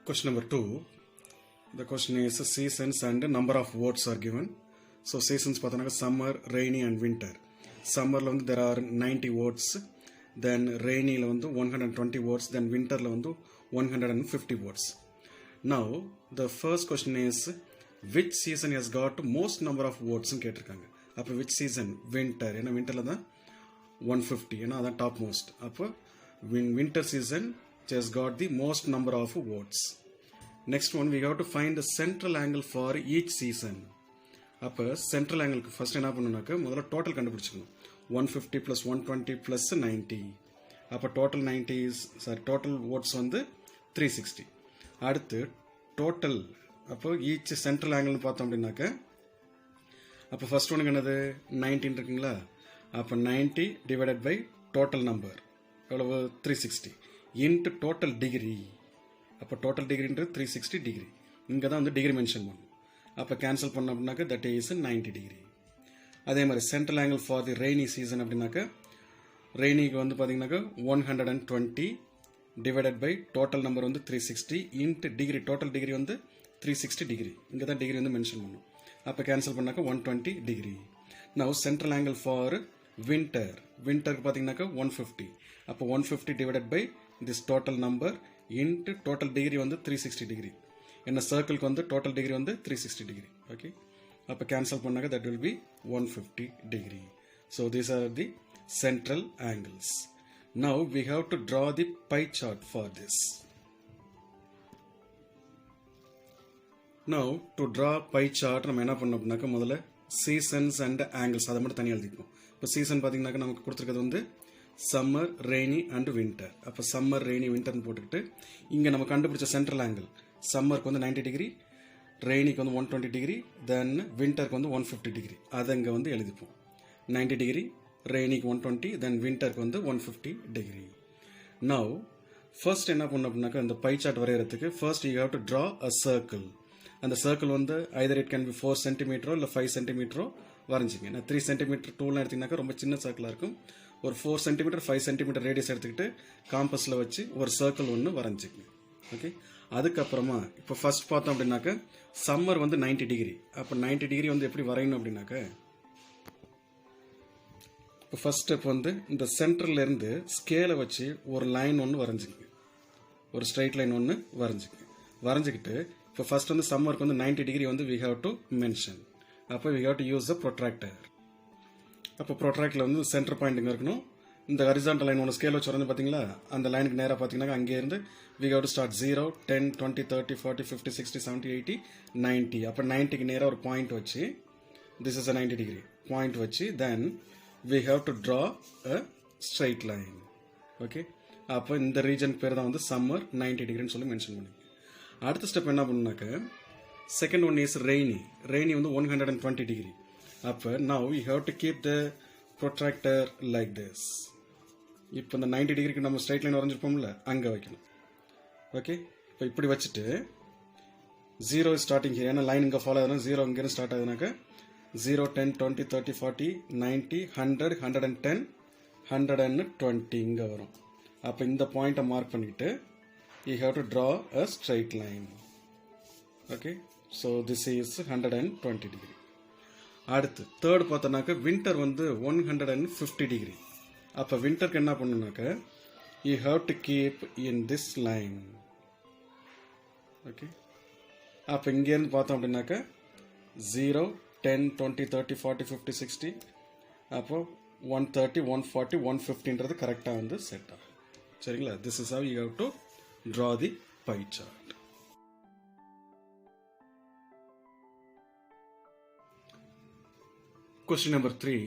Question number 2. The question is seasons and number of words are given. So seasons பார்த்தோம்னா summer, rainy and winter. Summerல வந்து there are 90 words. Then rainyல வந்து 120 words. Then winterல வந்து 150 words. Now the first question is which season has got most number of words ன்னு கேட்டிருக்காங்க. அப்போ which season? Winter. ஏன்னா winterல தான் 150. ஏன்னா அதான் டாப் மோஸ்ட். அப்போ winter season has got the most number of words. Next one, we have to find the central angle for each season. அப்போ central angle first என்ன பண்ணணும்னாக்க முதல்ல டோட்டல் கண்டுபிடிச்சிக்கணும். 150 plus 120 plus 90. அப்போ total 90 total words வந்து 360. அடுத்து total அப்போ each central ஆங்கிள்னு பார்த்தோம் அப்படின்னாக்க அப்போ ஃபர்ஸ்ட் ஒன்றுக்கு என்னது 19 இருக்குங்களா. அப்போ 90 டிவைடட் பை டோட்டல் நம்பர் எவ்வளவு 360 இன்ட்டு டோட்டல் டிகிரி. அப்போ டோட்டல் டிகிரின்றது 360 டிகிரி. இங்கே தான் வந்து டிகிரி மென்ஷன் பண்ணும். அப்போ கேன்சல் பண்ணோம் அப்படின்னாக்க தட் இஸ் 90 டிகிரி. அதே மாதிரி central angle for the rainy season அப்படின்னாக்க ரெய்னிக்கு வந்து பார்த்தீங்கன்னாக்கா 120 டிவைடட் பை டோட்டல் நம்பர் வந்து 360 இன்ட்டு டிகிரி. டோட்டல் டிகிரி வந்து 360 டிகிரி. இங்கே தான் டிகிரி வந்து மென்ஷன் பண்ணும். அப்போ கேன்சல் பண்ணாக்க 120 degree. Now central angle for winter. வின்டருக்கு பார்த்தீங்கன்னாக்கா 150. அப்போ 150 divided by this total number into total degree வந்து 360 டிகிரி. என்ன சர்க்கிளுக்கு வந்து டோட்டல் டிகிரி வந்து 360 டிகிரி. ஓகே, அப்போ கேன்சல் பண்ணாக்க that will be 150 degree. So these are the central angles. Now we have to draw the pie chart for this. Now to draw pie chart நம்ம என்ன பண்ணோம் அப்படின்னாக்க முதல்ல சீசன்ஸ் அண்ட் ஆங்கிள்ஸ் அதை மட்டும் தனியாக எழுதிப்போம். இப்போ சீசன் பார்த்தீங்கன்னாக்க நமக்கு கொடுத்துருக்கிறது வந்து சம்மர், ரெய்னி அண்ட் வின்டர். அப்போ சம்மர், ரெய்னி, வின்டர்னு போட்டுக்கிட்டு இங்கே நம்ம கண்டுபிடிச்ச சென்ட்ரல் ஆங்கிள் சம்மருக்கு வந்து 90 டிகிரி, ரெய்னிக்கு வந்து 120 டிகிரி, தென் வின்டருக்கு வந்து 150 டிகிரி. அதை இங்கே வந்து எழுதிப்போம். 90 டிகிரி, ரெய்னிக்கு 120, தென் வின்டருக்கு வந்து 150 டிகிரி. நவ் ஃபர்ஸ்ட் என்ன பண்ணணும் அப்படின்னாக்கா இந்த பை சார்ட் வரைகிறதுக்கு first you have to draw a circle. அந்த சர்க்கிள் வந்து ஐதர் இட் கேன் பி 4 சென்டிமீட்டரோ இல்லை 5 சென்டிமீட்டரோ வரைஞ்சிங்க. நான் 3 சென்டிமீட்டர் டூல்லாம் எடுத்திங்கனாக்கா ரொம்ப சின்ன சர்க்கிளாக இருக்கும். ஒரு 4 சென்டிமீட்டர் 5 சென்டிமீட்டர் ரேடியஸ் எடுத்துக்கிட்டு காம்பஸில் வச்சு ஒரு சர்க்கிள் ஒன்று வரைஞ்சிக்கங்க. ஓகே, அதுக்கப்புறமா இப்போ ஃபர்ஸ்ட் பார்த்தோம் அப்படின்னாக்க சம்மர் வந்து 90 டிகிரி. அப்போ 90 டிகிரி வந்து எப்படி வரையணும் அப்படின்னாக்க இப்போ ஃபர்ஸ்ட் ஸ்டெப் வந்து இந்த சென்டர்லேருந்து ஸ்கேலை வச்சு ஒரு லைன் ஒன்று வரைஞ்சிக்கங்க. ஒரு ஸ்ட்ரைட் லைன் ஒன்று வரைஞ்சிக்கிட்டு இப்போ ஃபர்ஸ்ட் வந்து சம்மருக்கு வந்து 90 டிகிரி வந்து வி ஹாவ் டு மென்ஷன். அப்போ we have to use the protractor. அப்போ ப்ரொட்ராக்டில் வந்து சென்டர் பாயிண்ட் இங்கே இருக்கணும். இந்த ஹரிசான்டல் லைன் ஒன்று ஸ்கேல் வச்சு வந்து பார்த்தீங்களா அந்த லைனுக்கு நேராக பார்த்தீங்கன்னா அங்கேருந்து வி ஹவ் டு ஸ்டார்ட் 0, 10, 20, 30, 40, 50, 60, 70, 80, 90. அப்போ 90க்கு நேராக ஒரு பாயிண்ட் வச்சு this is a 90 degree point வச்சு then we have to draw a straight line. Okay, அப்போ இந்த ரீஜன் பேர் தான் வந்து சம்மர் 90 டிகிரின்னு சொல்லி மென்ஷன் பண்ணிங்க. அடுத்த ஸ்டெப் என்ன பண்ணுனாக்க second one is rainy. Rainy வந்து 120 டிகிரி. அப்போ now you have to keep the protractor like this. இப்போ இந்த 90 டிகிரிக்கு நம்ம ஸ்ட்ரைட் லைன் வரைஞ்சிருப்போம்ல அங்கே வைக்கணும். ஓகே, இப்போ இப்படி வச்சுட்டு 0 ஸ்டார்டிங் ஏன்னா லைன் இங்கே ஃபாலோ ஆகுதுன்னா 0 இங்கேருந்து ஸ்டார்ட் ஆகுதுனாக்கா 0, 10, 20, 30, 40, 90, 100, 110, 120 இங்கே வரும். அப்போ இந்த பாயிண்ட்டை மார்க் பண்ணிட்டு you have to draw a straight line. Okay, so this is 120 degree. அடுத்து தேர்ட் பார்த்தோம்னாக்க வின்டர் வந்து 150 டிகிரி. அப்போ வின்டருக்கு என்ன பண்ணணும்னாக்க you have to keep in this line. Okay, அப்போ இங்கேருந்து பார்த்தோம் அப்படின்னாக்க 0, 10, 20, 30, 40, 50, 60 அப்போ 130, 140, 150ன்றது கரெக்டாக வந்து செட் ஆகும். சரிங்களா? This is how you have to draw the pie chart. Question number 3.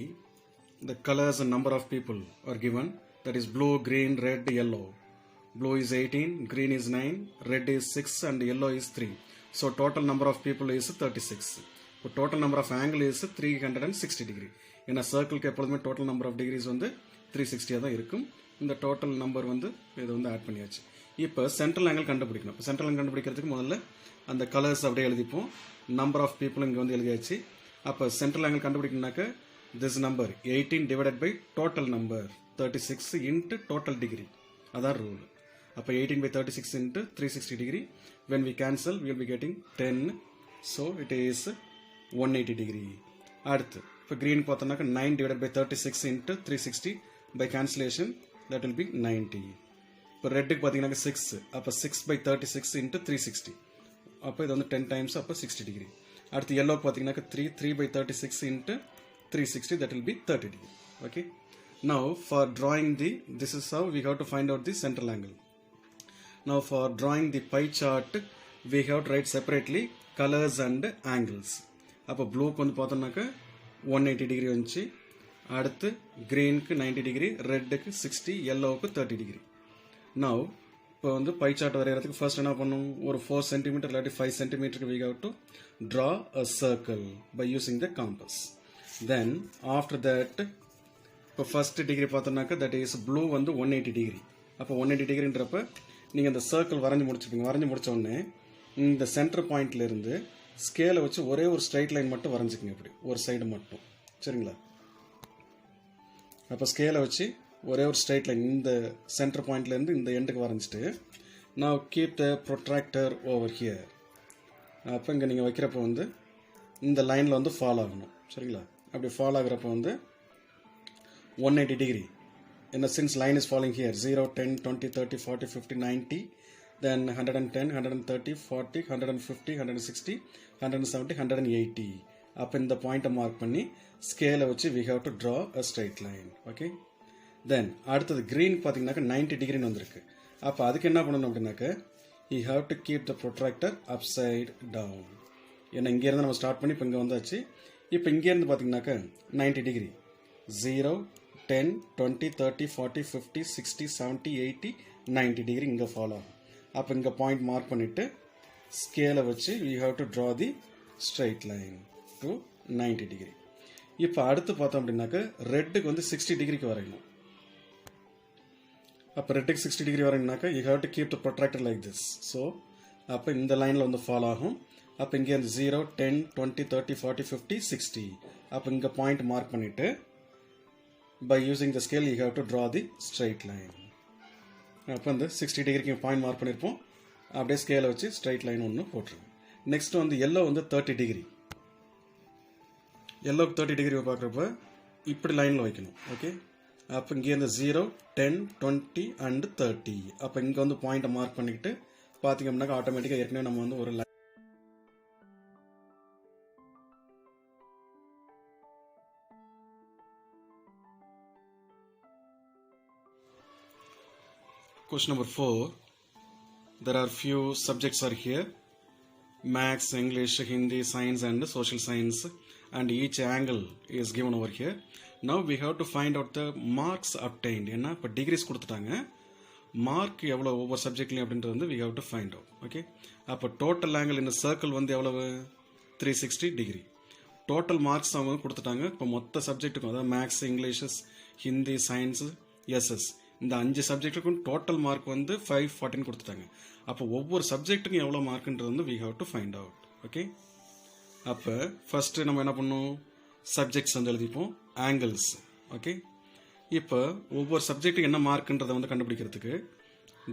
The colors and number of people are given. That is blue, green, red, yellow. Blue is 18, green is 9, red is 6 and yellow is 3. So total number of people is 36. So total number of angle is 360 degree. In a circle எப்பொழுதுமே total number of degrees வந்து 360 தான் இருக்கும். இந்த total number வந்து இது வந்து add பண்ணியாச்சு. இப்போ சென்ட்ரல் ஆங்கிள் கண்டுபிடிக்கணும். இப்போ சென்ட்ரல் ஆங்கிள் கண்டுபிடிக்கிறதுக்கு முதல்ல அந்த கலர்ஸ் அப்படியே எழுதிப்போம். நம்பர் ஆஃப் பீப்புள் இங்கே வந்து எழுதியாச்சு. அப்போ சென்ட்ரல் ஆங்கிள் கண்டுபிடிக்கணும்னாக்க this number 18 divided by total number 36 into total degree. அதான் ரூல். அப்போ 18 by 36 into 360 degree. when we cancel we will be getting 10, so it is 180 degree. அடுத்து இப்போ green பார்த்தோம்னாக்க 9 divided by 36 into 360 by cancellation that will be 90. இப்போ ரெட்டுக்கு பார்த்தீங்கன்னா 6, அப்போ 6 by 36 into 360, அப்போ இது வந்து 10 times, அப்போ 60 degree. அடுத்து yellowக்கு பார்த்தீங்கன்னா 3 by 36 into 360, that will be 30 degree. Okay, now for drawing this is how we have to find out the central angle. Now for drawing the pie chart we have to write separately colors and angles. அப்போ ப்ளூக்கு வந்து பார்த்தோம்னாக்க 180 degree வந்துச்சு, அடுத்து greenக்கு 90 degree, ரெட்டுக்கு 60, yellowக்கு 30 degree. Now இப்போ வந்து pie chart வரைகிறதுக்கு first என்ன பண்ணும், ஒரு 4 cm இல்லாட்டி 5 cm we have to draw a circle by using the compass. Then after that இப்போ ஃபர்ஸ்ட் டிகிரி பார்த்தோம்னாக்க that is blue வந்து 180 degree. அப்போ 180 டிகிரின்றப்ப நீங்கள் இந்த சர்க்கிள் வரைஞ்சி முடிச்சுப்பீங்க. வரைஞ்சி முடிச்ச உடனே இந்த சென்டர் பாயிண்ட்ல இருந்து ஸ்கேலை வச்சு ஒரே ஒரு ஸ்ட்ரைட் லைன் மட்டும் வரைஞ்சிக்கங்க, இப்படி ஒரு சைடு மட்டும், சரிங்களா? அப்போ ஸ்கேலை வச்சு ஒரே ஒரு ஸ்ட்ரைட் லைன் இந்த சென்டர் பாயிண்ட்லேருந்து இந்த எண்டுக்கு வரைஞ்சிட்டு now keep the protractor over here. அப்போ இங்கே நீங்கள் வைக்கிறப்போ வந்து இந்த லைனில் வந்து ஃபாலோ ஆகணும், சரிங்களா? அப்படி ஃபாலோ ஆகிறப்போ வந்து 180 degree. And since line is falling here 0, 10, 20, 30, 40, 50, 90, then 110, 130, 40, 150, 160, 170, 180. up in the point mark பண்ணி scale வச்சு we have to draw a straight line. Okay, then அடுத்தது green பார்த்தீங்கன்னாக்க 90 degree வந்திருக்கு. அப்போ அதுக்கு என்ன பண்ணணும் அப்படின்னாக்க you have to keep the protractor upside down. ஏன்னா இங்கேருந்து நம்ம ஸ்டார்ட் பண்ணி இப்போ இங்கே வந்தாச்சு. இப்போ இங்கேருந்து பார்த்தீங்கன்னாக்க 90 degree 0, 10, 20, 30, 40, 50, 60, 70, 80, 90 degree இங்கே ஃபாலோ ஆகும். அப்போ இங்கே பாயிண்ட் மார்க் பண்ணிவிட்டு ஸ்கேலை வச்சு we have to draw the straight line to 90 degree. இப்போ அடுத்து பார்த்தோம் அப்படின்னாக்க ரெட்டுக்கு வந்து 60 டிகிரிக்கு வரையணும். அப்போ ரெட்டுக்கு 60 டிகிரி வரையணும்னாக்க you have to keep the protractor like this. So அப்போ இந்த லைனில் வந்து ஃபாலோ ஆகும். அப்போ இங்கே வந்து 0, 10, 20, 30, 40, 50, 60. அப்போ இங்கே பாயிண்ட் மார்க் பண்ணிவிட்டு by using the scale you have to draw the straight line. அப்போ வந்து 60 டிகிரிக்கு பாயிண்ட் மார்க் பண்ணியிருப்போம், அப்படியே ஸ்கேலை வச்சு ஸ்ட்ரைட் லைன் ஒன்று போட்டுருங்க. நெக்ஸ்ட் வந்து எல்லோ வந்து 30 டிகிரி. எல்லோக்கு 30 டிகிரி பார்க்குறப்ப இப்படி லைனில் வைக்கணும். ஓகே, அப்போ இங்கேருந்து 0, 10, 20 and 30. அப்போ இங்கே வந்து பாயிண்ட்டை மார்க் பண்ணிக்கிட்டு பார்த்தீங்க அப்படின்னாக்க ஆட்டோமேட்டிக்காக ஏற்கனவே நம்ம வந்து ஒரு Question number 4. There are few subjects are here: Maths, English, Hindi, Science and Social Science, and each angle is given over here. Now we have to find out the marks obtained. ஏன்னா இப்போ decrease கொடுத்துட்டாங்க, mark எவ்வளோ ஒவ்வொரு சப்ஜெக்ட்லையும் அப்படின்றது வந்து we have to find out. Okay, அப்போ total angle இந்த circle வந்து எவ்வளவு 360 டிகிரி. டோட்டல் மார்க்ஸ் அவங்க கொடுத்துட்டாங்க. இப்போ மொத்த சப்ஜெக்ட்டுக்கும், அதாவது maths, English, Hindi, science, SS, இந்த 5 சப்ஜெக்ட்டுக்கும் டோட்டல் மார்க் வந்து 514 கொடுத்துட்டாங்க. அப்போ ஒவ்வொரு சப்ஜெக்ட்டுக்கும் எவ்வளோ மார்க்குன்றது வந்து we have to find out. Okay, அப்போ ஃபர்ஸ்ட் நம்ம என்ன பண்ணோம், சப்ஜெக்ட்ஸ் வந்து எழுதிப்போம், ஆங்கிள்ஸ். ஓகே, இப்போ ஒவ்வொரு சப்ஜெக்ட்டுக்கு என்ன மார்க்குன்றதை வந்து கண்டுபிடிக்கிறதுக்கு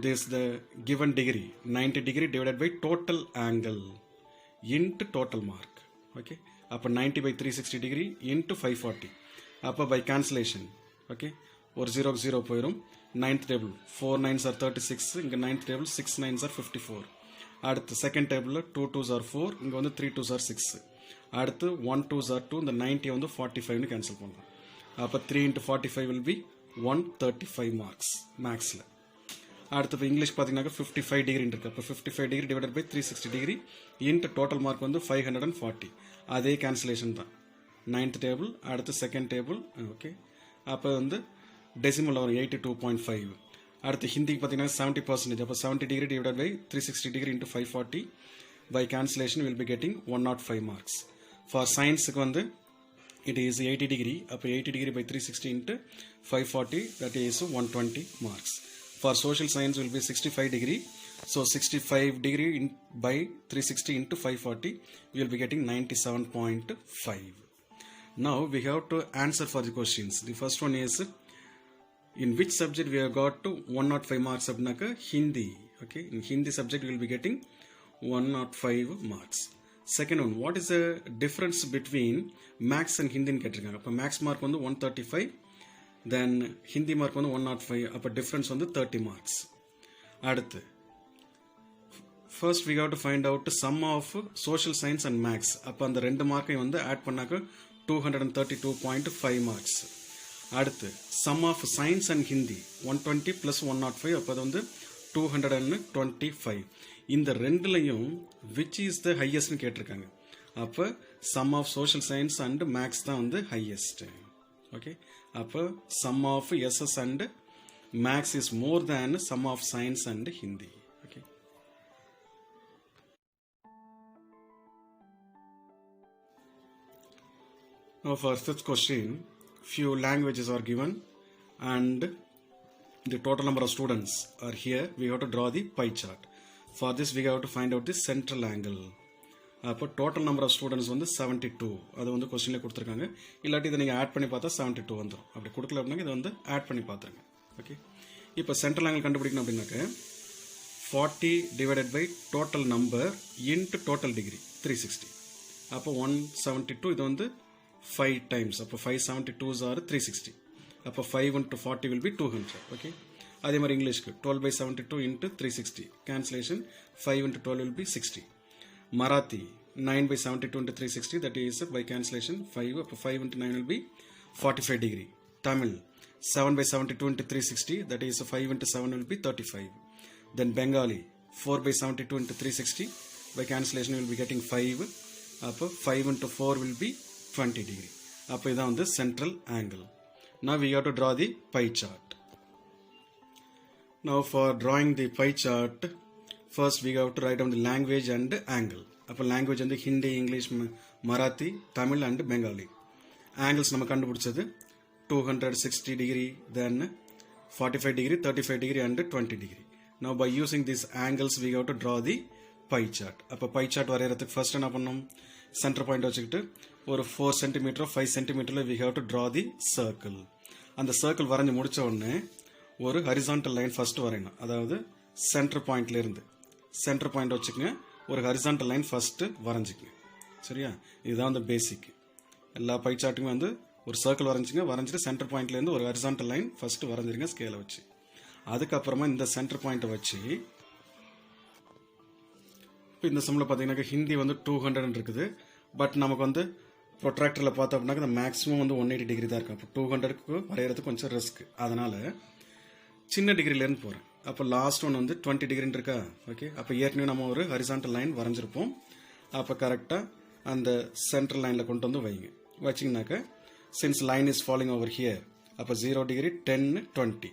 this the given degree 90 degree divided by total angle into total mark. Okay, அப்போ 90 by 360 degree into 540. அப்போ by cancellation. ஓகே, ஒரு 0க்கு 0 போயிடும். 9th டேபிள் 4 9s are 36, இங்கே 9th டேபிள் 6 9s are 54. அடுத்து செகண்ட் டேபிளில் 2 2s are 4, இங்கே வந்து 3 2s are 6. அடுத்து 1 2s are 2, இந்த 90 வந்து 45னு கேன்சல் பண்ணுறோம். அப்போ 3 into 45 will be 135 marks மேக்ஸில். அடுத்து இப்போ இங்கிலீஷ் பார்த்தீங்கன்னா 55 டிகிரி இருக்குது. அப்போ 55 degree divided by 360 degree into total mark வந்து 540. அதே கேன்சலேஷன் தான். 9th டேபிள், அடுத்து செகண்ட் டேபிள். ஓகே, அப்போ வந்து டெசிமல் வரும் 82.5. அடுத்து ஹிந்திக்கு பார்த்தீங்கன்னா 70%. அப்போ 70 degree divided by 360 degree into 540 by cancellation will be getting 105 marks. For சயின்ஸுக்கு வந்து it is 80 degree. அப்போ 80 degree by 360 into 540, that is 120 marks. For social science will be 65 degree. So 65 degree by 360 into 540, we will be getting 97.5. Now we have to answer for the questions. The first one is, in which subject we have got to 105 marks? Abnaka Hindi. Okay, in Hindi subject we will be getting 105 marks. Second one, what is the difference between max and Hindi ன்னு கேட்டிருக்காங்க. அப்போ maths mark வந்து 135, தென் Hindi mark வந்து 105. அப்போ difference வந்து 30 marks. அடுத்து first we have to find out sum of social science and maths. அப்போ அந்த ரெண்டு மார்க்கையும் வந்து ஆட் பண்ணாக்க 232.5 மார்க்ஸ். அடுத்து sum of science and Hindi 120 plus 105, அப்போ அது வந்து 225. இந்த ரெண்டுலையும் which is the highest ன்னு கேட்டிருக்காங்க. அப்போ sum of social science and maths தான் வந்து highest. ஓகே, அப்போ sum of SS and maths is more than sum of science and Hindi. Okay. Now for fifth question, few languages are given and the total number of students are here. We have to draw the pie chart. For this we have to find out the central angle. அப்போ total number of students வந்து 72. அது வந்து கொஸ்டினில் கொடுத்துருக்காங்க. இல்லாட்டி இதை நீங்கள் add பண்ணி பார்த்தா 72 வந்துடும். அப்படி கொடுக்கல அப்படின்னா இதை வந்து ஆட் பண்ணி பார்த்துருங்க. ஓகே, இப்போ சென்ட்ரல் ஆங்கிள் கண்டுபிடிக்கணும் அப்படின்னாக்க 40 divided by total number into total degree 360. அப்போ 172, இது வந்து 5 டைம்ஸ். அப்போ 572s are 360. அப்போ 5 into 40 will be 200. ஓகே, அதே மாதிரி இங்கிலீஷ்க்கு 12 by 72 into 360. Cancellation 5 into 12 will be 60. Marathi 9 by 72 into 360, that is by cancellation 5. அப்போ 5 into 9 will be 45 degree. Tamil 7 by 72 into 360, that is 5 into 7 will be 35. Then Bengali 4 by 72 into 360, by cancellation you will be getting 5. அப்போ 5 into 4 will be 20 degree. அப்போ இதான் வந்து central angle. Now we have to draw the pie chart. Now for drawing the pie chart, first we have to write down the language and angle. அப்போ language வந்து Hindi, English, Marathi, Tamil and Bengali. Angles நம்ம கண்டுபிடிச்சது 260 degree, then 45 degree, 35 degree and 20 degree. Now by using these angles we have to draw the pie chart. அப்போ pie chart வரையறதுக்கு first என்ன பண்ணணும், centre point வச்சுக்கிட்டு ஒரு 4 cm 5 cm we have to draw the circle. அந்த circle வரைஞ்சி முடிச்ச உடனே ஒரு ஹரிசான்டல் லைன் ஃபர்ஸ்ட் வரையணும். அதாவது சென்டர் பாயிண்ட்ல இருந்து சென்டர் பாயிண்ட் வச்சுக்கங்க, ஒரு ஹரிசான்டல் லைன் ஃபர்ஸ்ட் வரைஞ்சிக்கங்க. சரியா, இதுதான் வந்து பேசிக். எல்லா பை சார்ட்டுமே வந்து ஒரு சர்க்கிள் வரைஞ்சிங்க, வரைஞ்சிட்டு சென்டர் பாயிண்ட்லேருந்து ஒரு ஹரிசான்டல் லைன் ஃபர்ஸ்ட் வரைஞ்சிருங்க ஸ்கேலை வச்சு. அதுக்கப்புறமா இந்த சென்டர் பாயிண்ட்டை வச்சு இப்போ இந்த சம்மில் பார்த்தீங்கன்னாக்கா ஹிந்தி வந்து 200 இருக்குது. பட் நமக்கு வந்து ப்ரொட்ராக்டரில் பார்த்தோம் அப்படின்னாக்க இந்த மேக்ஸிமம் வந்து 180 டிகிரி தான் இருக்குது. அப்போ 200க்கு வரைகிறதுக்கு கொஞ்சம் ரிஸ்க். அதனால் சின்ன டிகிரிலேருந்து போகிறேன். அப்போ லாஸ்ட் ஒன் வந்து 20 டிகிரின்னு இருக்கா. ஓகே, அப்போ ஏற்கனவே நம்ம ஒரு ஹரிசான்டல் லைன் வரைஞ்சிருப்போம். அப்போ கரெக்டாக அந்த சென்ட்ரல் லைனில் கொண்டு வந்து வைங்க. வச்சிங்கனாக்கா since line is following over here, அப்போ 0 டிகிரி 10 20.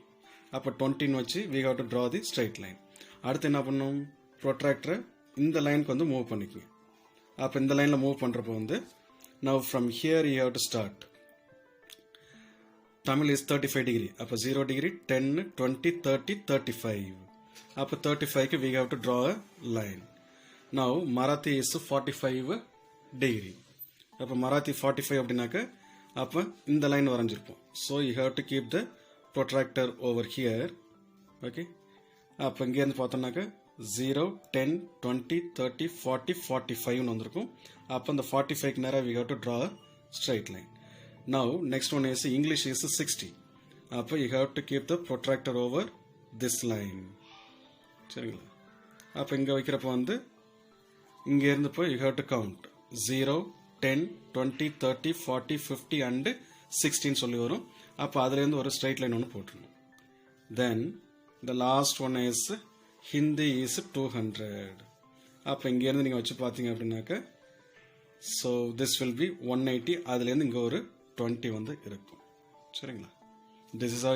அப்போ 20ன்னு வச்சு we have to draw the straight line. அடுத்து என்ன பண்ணணும், ப்ரொட்ராக்டரை இந்த லைனுக்கு வந்து மூவ் பண்ணிக்கங்க. அப்போ இந்த லைனில் மூவ் பண்ணுறப்போ வந்து now from here you have to start. Tamil is 35 degree. அப்போ 0 degree 10 20 30 35. அப்போ 35க்கு we have to draw a line. Now Marathi is 45 degree. அப்போ Marathi 45 அப்படின்னாக்க அப்போ இந்த line வரைஞ்சிருப்போம். So you have to keep the protractor over here. Okay. அப்போ இங்கேருந்து பார்த்தோம்னாக்க 0 10 20 30 40 45ன்னு வந்திருக்கும். அப்போ இந்த 45க்கு நேராக we have to draw a straight line. Now next one is English is 60. அப்போ you have to keep the protractor over this line. சரிங்களா, அப்போ இங்கே வைக்கிறப்போ வந்து இங்கே இருந்து போய் you have to count 0 10 20 30 40 50 and 16 சொல்லி வரும். அப்போ அதுலேருந்து ஒரு ஸ்ட்ரைட் லைன் ஒன்று போட்டுருணும். Then the last one is Hindi is 200. அப்போ இங்கேருந்து நீங்கள் வச்சு பார்த்தீங்க அப்படின்னாக்க ஸோ திஸ் வில் பி 180. அதுலேருந்து இங்கே ஒரு 20 வந்து இருக்கும். சரிங்களா, திஸ் இஸ்